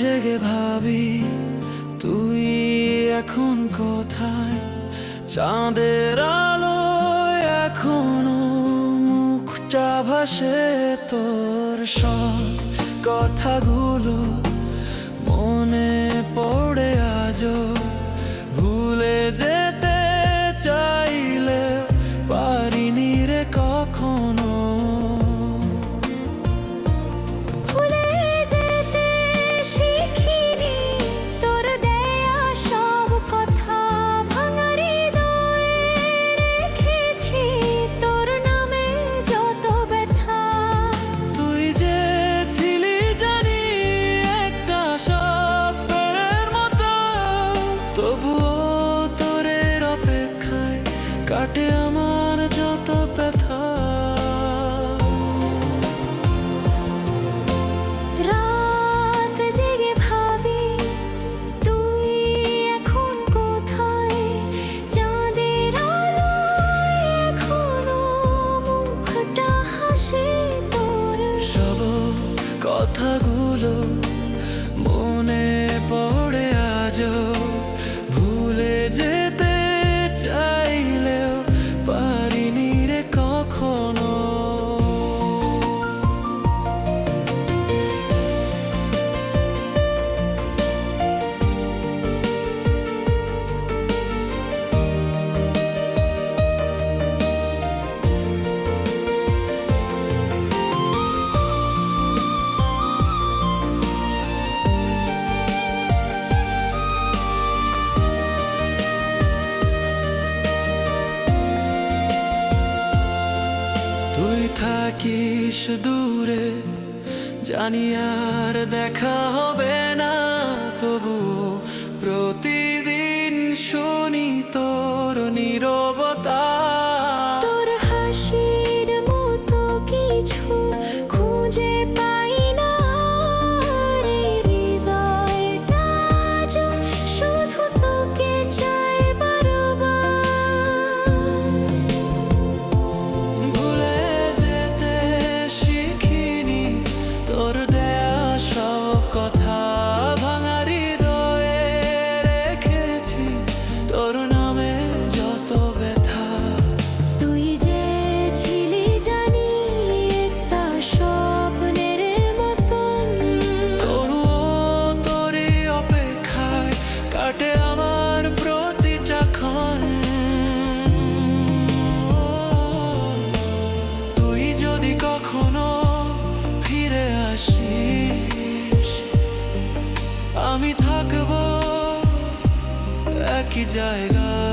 জেগে ভাবি তুই এখন কোথায়। চাঁদের আলোয় এখনো মুখটা ভাসে তোর, সব কথাগুলো মনে পড়ে আজও। ভুলে যেতে চাইলে পারিনি রে কখনো। তবুও তোরের অপেক্ষায় কাটে আমার যত ব্যথা। রাত জেগে ভাবি তুই এখন কোথায়। চাঁদের আলোয় এখনো মুখটা হাসে তোর, সব কথাগুলো মনে পড়ে আজও। ভুলে যেতে চাইলেও পারিনি রে কখনো। তুই থাকিস দূরে, জানি আর দেখা হবে না, তবু প্রতিদিন শুনি তোর নীরবতা। তোর হাসির মতো কিছু খুঁজে পাই না। হৃদয়টা শুধু তোকে চাই বারবার। ভুলে যেতে শিখিনি তোর দেয়া সব কথা। ভাঙা হৃদয়ে রেখেছি তোর নামে যত ব্যথা। তুই যে ছিলি জানি একটা স্বপ্নের মতন, তবুও তোরই অপেক্ষায় কাটে আমার প্রতিটা ক্ষণ। তুই যদি কখনো ফিরে আসিস, আমি থাকবো একই জায়গায়।